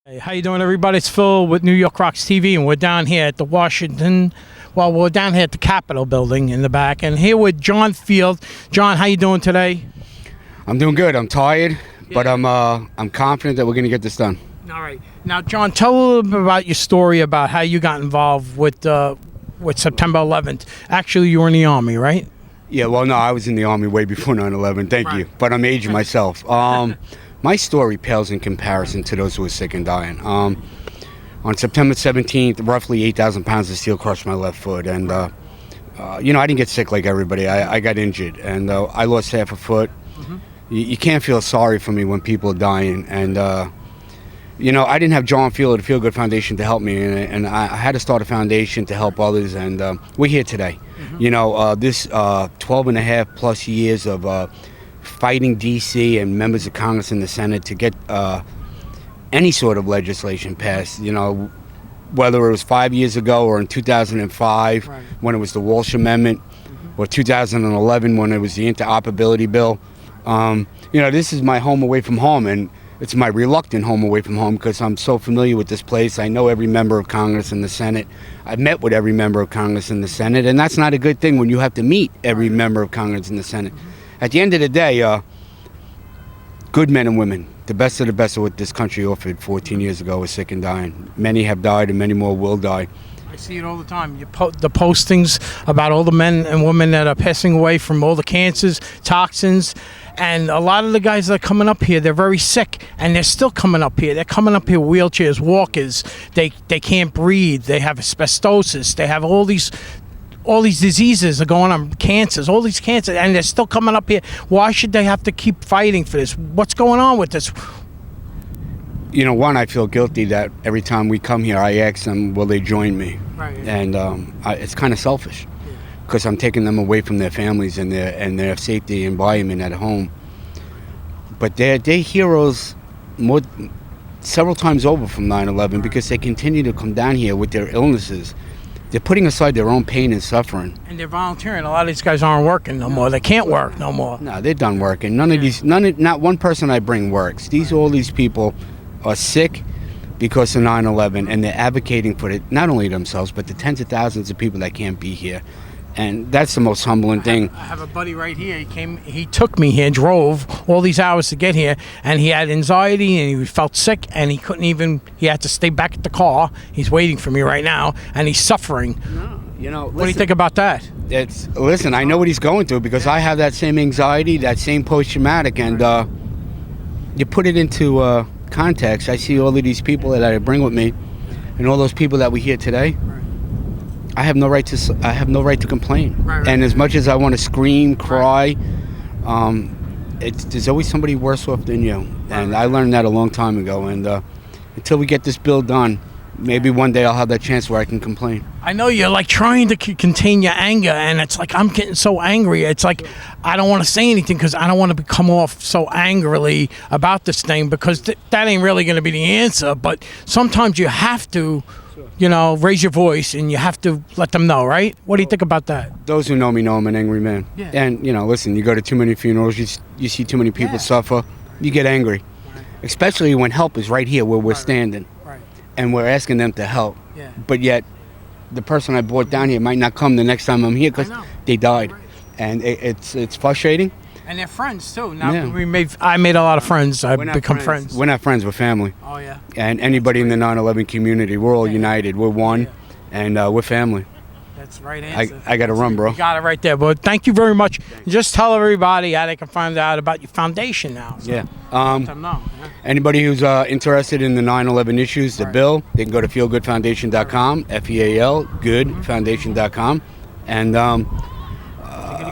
Hey, how you doing, everybody? It's Phil with NYRockstv, and we're down here at the we're down here at the Capitol building in the back, and here with John Feal. John, how you doing today? I'm doing good. I'm tired, but I'm confident that we're going to get this done. All right. Now, John, tell a little bit about your story about how you got involved with September 11th. Actually, you were in the Army, right? Yeah, well, no, I was in the Army way before 9/11. Thank you. But I'm aging myself. My story pales in comparison to those who are sick and dying. On September 17th, roughly 8,000 pounds of steel crushed my left foot. And, I didn't get sick like everybody. I got injured, and I lost half a foot. Mm-hmm. You can't feel sorry for me when people are dying. And, I didn't have John Feal at the Feel Good Foundation to help me. And I had to start a foundation to help others. And we're here today. Mm-hmm. This 12 and a half plus years of fighting D.C. and members of Congress and the Senate to get any sort of legislation passed, whether it was 5 years ago or in 2005 when it was the Walsh Amendment, or 2011 when it was the interoperability bill. This is my home away from home, and it's my reluctant home away from home because I'm so familiar with this place. I know every member of Congress and the Senate. I've met with every member of Congress and the Senate, and that's not a good thing when you have to meet every member of Congress and the Senate. At the end of the day, good men and women, the best of what this country offered 14 years ago, is sick and dying. Many have died and many more will die. I see it all the time. The postings about all the men and women that are passing away from all the cancers, toxins, and a lot of the guys that are coming up here, they're very sick, and they're still coming up here. They're coming up here wheelchairs, walkers. They can't breathe. They have asbestosis. They have all these diseases are going on, cancers, all these cancers, and they're still coming up here. Why should they have to keep fighting for this? What's going on with this? One, I feel guilty that every time we come here, I ask them, will they join me? Right. And it's kind of selfish because I'm taking them away from their families and their safety environment at home. But they're heroes several times over from 9/11 because they continue to come down here with their illnesses. They're putting aside their own pain and suffering. And they're volunteering. A lot of these guys aren't working no more. They can't work no more. No, they're done working. Not one person I bring works. All these people are sick because of 9/11, and they're advocating for it, not only themselves, but the tens of thousands of people that can't be here. And that's the most humbling thing. I have a buddy right here. He took me here, drove all these hours to get here, and he had anxiety and he felt sick, and he had to stay back at the car. He's waiting for me right now, and he's suffering. No, what do you think about that? Listen, I know what he's going through because I have that same anxiety, that same post-traumatic, and you put it into context. I see all of these people that I bring with me, and all those people that we hear today. I have no right to complain. And as much as I want to scream, cry, there's always somebody worse off than you. And I learned that a long time ago. And until we get this bill done, maybe one day I'll have that chance where I can complain. I know you're like trying to contain your anger, and it's like I'm getting so angry. It's like I don't want to say anything because I don't want to come off so angrily about this thing because that ain't really going to be the answer. But sometimes you have to raise your voice, and you have to let them know, right? What do you think about that? Those who know me know I'm an angry man. Yeah. And, listen, you go to too many funerals, you see too many people suffer, you get angry. Right. Especially when help is right here where we're standing. Right. And we're asking them to help. Yeah. But yet, the person I brought down here might not come the next time I'm here because they died. Right. And it's frustrating. And they're friends too. Now I made a lot of friends. I've become friends. We're not friends. We're family. Oh yeah. And anybody in the 9/11 community, we're all united. We're one, and we're family. That's the right answer. I got to run, bro. You got it right there. But thank you very much. Just tell everybody how they can find out about your foundation now. So let them know. Anybody who's interested in the 9/11 issues, the bill, they can go to fealgoodfoundation.com, FEAL goodfoundation.com, and.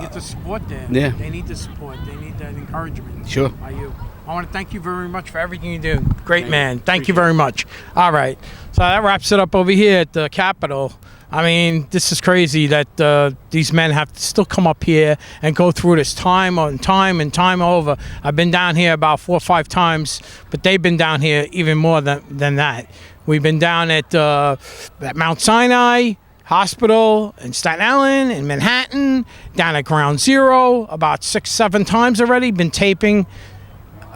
Get the support there. Yeah. They need the support. They need that encouragement. Sure. By you. I want to thank you very much for everything you do. Great man. Thank you very much. All right. So that wraps it up over here at the Capitol. I mean, this is crazy that these men have to still come up here and go through this time and time over. I've been down here about 4 or 5 times, but they've been down here even more than that. We've been down at Mount Sinai Hospital in Staten Island, in Manhattan, down at Ground Zero about 6, 7 times already, been taping.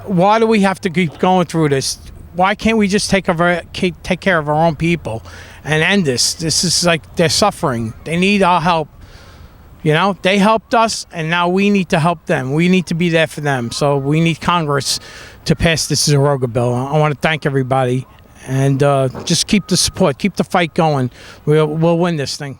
Why do we have to keep going through this? why can't we just take care of our own people and end this? This is like, they're suffering. They need our help. You know, they helped us, and now we need to help them. We need to be there for them. So we need Congress to pass this Zaroga bill. I want to thank everybody, and just keep the support, keep the fight going. We'll win this thing.